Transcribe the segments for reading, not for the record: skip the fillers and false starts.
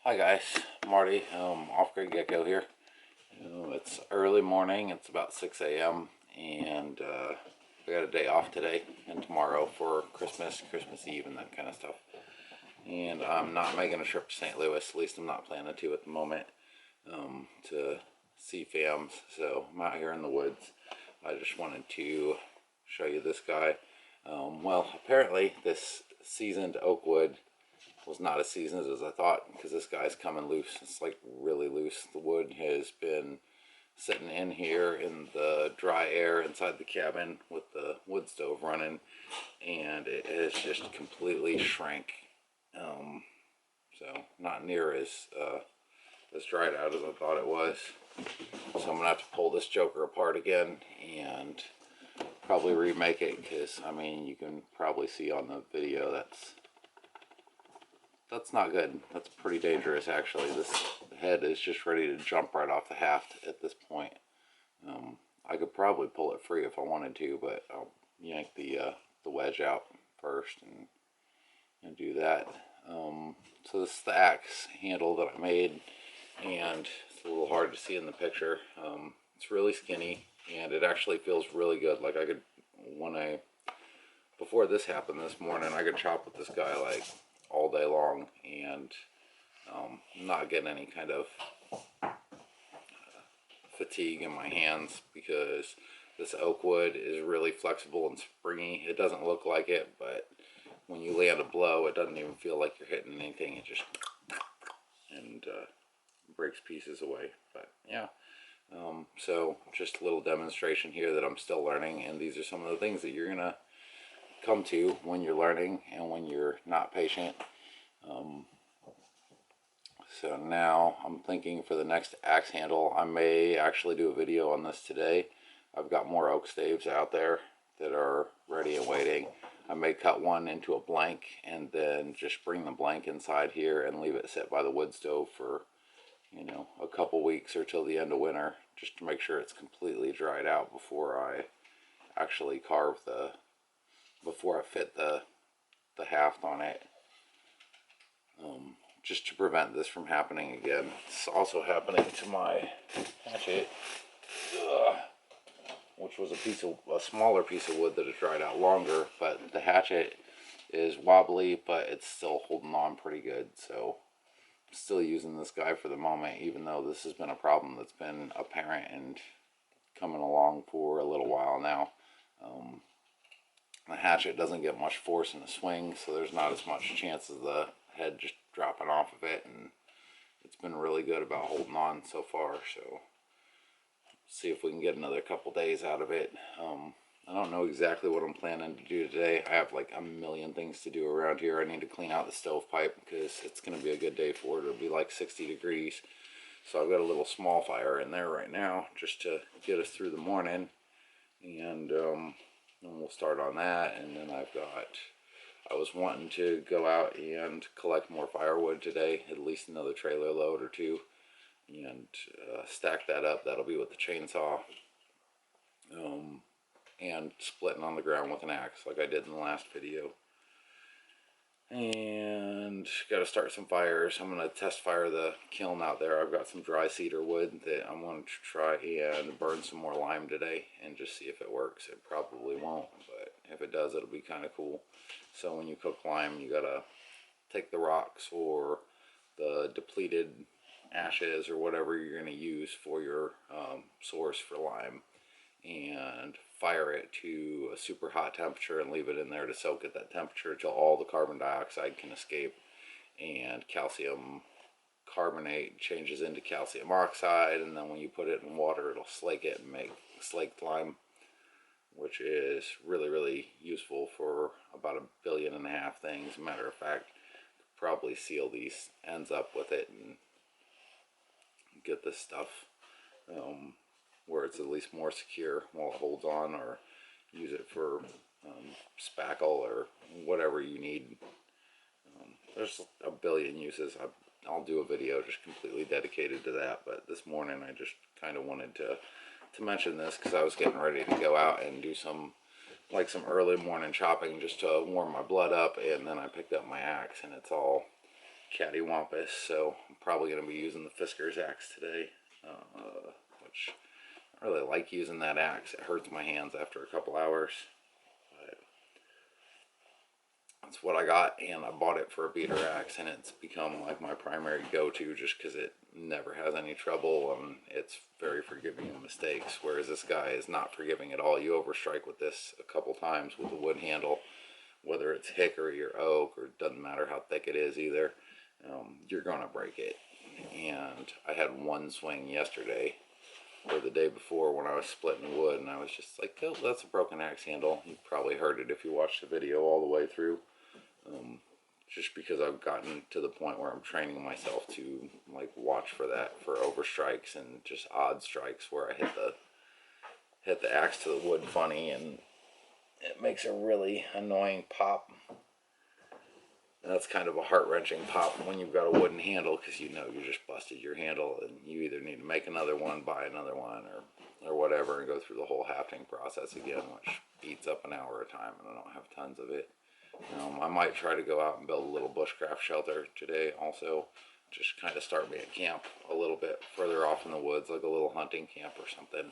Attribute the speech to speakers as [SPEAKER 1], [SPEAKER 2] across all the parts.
[SPEAKER 1] Hi guys, Marty, Off-Grid Gecko here. It's early morning, it's about 6 a.m. and I got a day off today and tomorrow for Christmas Eve and that kind of stuff. And I'm not making a trip to St. Louis, at least I'm not planning to at the moment, to see fams. So I'm out here in the woods. I just wanted to show you this guy. Well, apparently this seasoned oak wood was not as seasoned as I thought, because this guy's coming loose. It's like really loose. The wood has been sitting in here in the dry air inside the cabin with the wood stove running, and it has just completely shrank. So not near as dried out as I thought it was. So I'm gonna have to pull this joker apart again and probably remake it, because I mean, you can probably see on the video that's not good. That's pretty dangerous, actually. This head is just ready to jump right off the haft at this point. I could probably pull it free if I wanted to, but I'll yank the wedge out first and do that. So this is the axe handle that I made, and it's a little hard to see in the picture. It's really skinny, and it actually feels really good. Like before this happened this morning, I could chop with this guy like all day long and not getting any kind of fatigue in my hands, because this oak wood is really flexible and springy. It doesn't look like it, but when you land a blow, it doesn't even feel like you're hitting anything. It just breaks pieces away. But yeah, so just a little demonstration here that I'm still learning, and these are some of the things that you're gonna come to when you're learning and when you're not patient. So now I'm thinking for the next axe handle, I may actually do a video on this today. I've got more oak staves out there that are ready and waiting. I may cut one into a blank and then just bring the blank inside here and leave it sit by the wood stove for, you know, a couple weeks or till the end of winter, just to make sure it's completely dried out before I actually before I fit the haft on it, just to prevent this from happening again. It's also happening to my hatchet, which was a smaller piece of wood that has dried out longer, but the hatchet is wobbly, but it's still holding on pretty good. So I'm still using this guy for the moment, even though this has been a problem that's been apparent and coming along for a little while now. The hatchet doesn't get much force in the swing, so there's not as much chance of the head just dropping off of it, and it's been really good about holding on so far. So see if we can get another couple days out of it. I don't know exactly what I'm planning to do today. I have like a million things to do around here. I need to clean out the stovepipe because it's going to be a good day for it. It'll be like 60 degrees. So I've got a little small fire in there right now just to get us through the morning, and we'll start on that. And then I was wanting to go out and collect more firewood today, at least another trailer load or two, and stack that up. That'll be with the chainsaw, and splitting on the ground with an axe like I did in the last video. And got to start some fires. I'm going to test fire the kiln out there. I've got some dry cedar wood that I'm going to try and burn some more lime today and just see if it works. It probably won't, but if it does, it'll be kind of cool. So when you cook lime, you got to take the rocks or the depleted ashes or whatever you're going to use for your source for lime, and fire it to a super hot temperature and leave it in there to soak at that temperature until all the carbon dioxide can escape, and calcium carbonate changes into calcium oxide, and then when you put it in water, it'll slake it and make slaked lime, which is really useful for about 1.5 billion things. Matter of fact, probably seal these ends up with it and get this stuff where it's at least more secure while it holds on, or use it for spackle or whatever you need. There's a billion uses. I'll do a video just completely dedicated to that, but this morning I just kind of wanted to mention this because I was getting ready to go out and do some early morning chopping just to warm my blood up, and then I picked up my axe and it's all cattywampus, so I'm probably going to be using the Fisker's axe today, which I really like using that axe. It hurts my hands after a couple hours, but that's what I got, and I bought it for a beater axe, and it's become like my primary go-to just because it never has any trouble, and it's very forgiving of mistakes, whereas this guy is not forgiving at all. You overstrike with this a couple times with the wood handle, whether it's hickory or oak, or it doesn't matter how thick it is either, you're gonna break it. And I had one swing yesterday or the day before when I was splitting wood, and I was just like, oh, that's a broken axe handle. You probably heard it if you watched the video all the way through. Just because I've gotten to the point where I'm training myself to like watch for that, for overstrikes and just odd strikes where I hit the axe to the wood funny, and it makes a really annoying pop. And that's kind of a heart-wrenching pop when you've got a wooden handle, because you know you just busted your handle, and you either need to make another one, buy another one, or whatever, and go through the whole hafting process again, which eats up an hour at a time, and I don't have tons of it. I might try to go out and build a little bushcraft shelter today also, just kind of start me a camp a little bit further off in the woods, like a little hunting camp or something.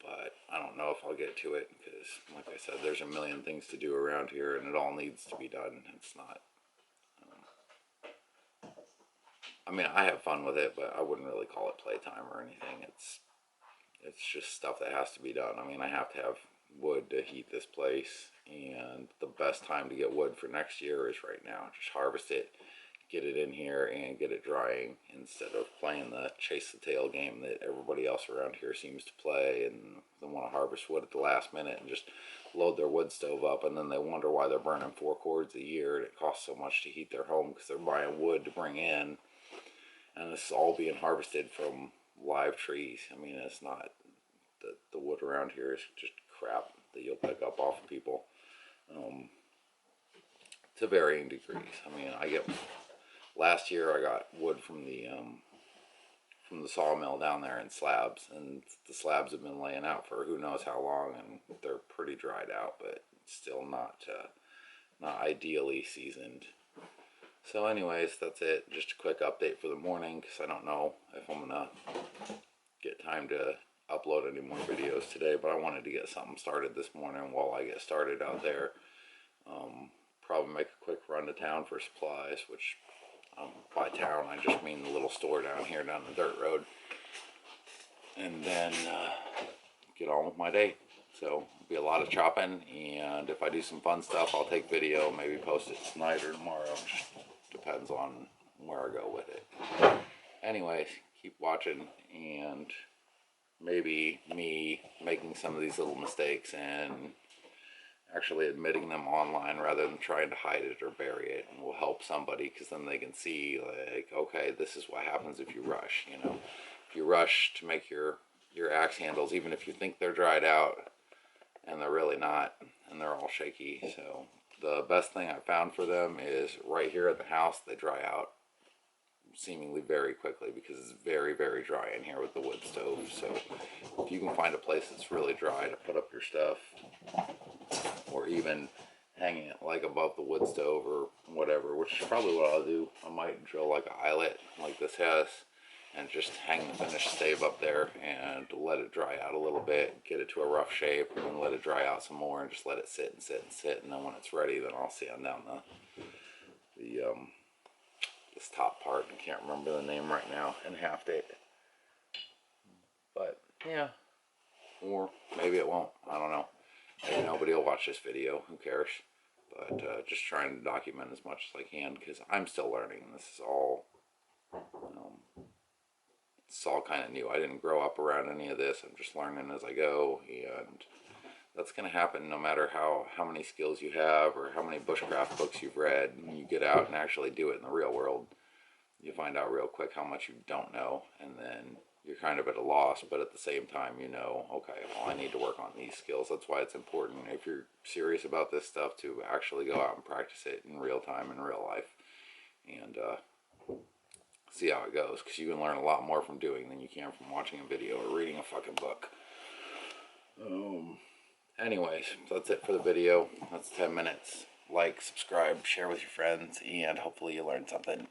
[SPEAKER 1] But I don't know if I'll get to it, because like I said, there's a million things to do around here, and it all needs to be done. It's not, I mean, I have fun with it, but I wouldn't really call it playtime or anything. It's just stuff that has to be done. I mean, I have to have wood to heat this place, and the best time to get wood for next year is right now. Just harvest it, get it in here, and get it drying, instead of playing the chase the tail game that everybody else around here seems to play, and they want to harvest wood at the last minute and just load their wood stove up, and then they wonder why they're burning 4 cords a year and it costs so much to heat their home, because they're buying wood to bring in, and this is all being harvested from live trees. I mean, it's not, the wood around here is just crap that you'll pick up off of people, to varying degrees. I mean, last year I got wood from the sawmill down there in slabs, and the slabs have been laying out for who knows how long, and they're pretty dried out, but still not ideally seasoned. So anyways, that's it. Just a quick update for the morning, because I don't know if I'm gonna get time to upload any more videos today, but I wanted to get something started this morning while I get started out there. Probably make a quick run to town for supplies, which by town I just mean the little store down here down the dirt road, and then get on with my day. So it'll be a lot of chopping, and if I do some fun stuff, I'll take video, maybe post it tonight or tomorrow. Just depends on where I go with it. Anyways, keep watching, and maybe me making some of these little mistakes and actually admitting them online rather than trying to hide it or bury it, and will help somebody, because then they can see, like, okay, this is what happens if you rush. You know, if you rush to make your axe handles, even if you think they're dried out, and they're really not, and they're all shaky. So the best thing I found for them is right here at the house, they dry out seemingly very quickly, because it's very, very dry in here with the wood stove. So if you can find a place that's really dry to put up your stuff, or even hanging it like above the wood stove or whatever, which is probably what I'll do. I might drill like an eyelet like this has, and just hang the finished stave up there and let it dry out a little bit, get it to a rough shape, and then let it dry out some more, and just let it sit and sit and sit, and then when it's ready, then I'll sand down this top part. I can't remember the name right now, and haft it. But yeah, or maybe it won't. I don't know. Maybe nobody will watch this video. Who cares? But just trying to document as much as I can, because I'm still learning. This is all, it's all kind of new. I didn't grow up around any of this. I'm just learning as I go, and that's going to happen no matter how many skills you have or how many bushcraft books you've read. When you get out and actually do it in the real world, you find out real quick how much you don't know, and then you're kind of at a loss, but at the same time, you know, okay, well, I need to work on these skills. That's why it's important, if you're serious about this stuff, to actually go out and practice it in real time, in real life, and see how it goes, because you can learn a lot more from doing than you can from watching a video or reading a fucking book. Anyways, so that's it for the video. That's 10 minutes. like, subscribe, share with your friends, and hopefully you learned something.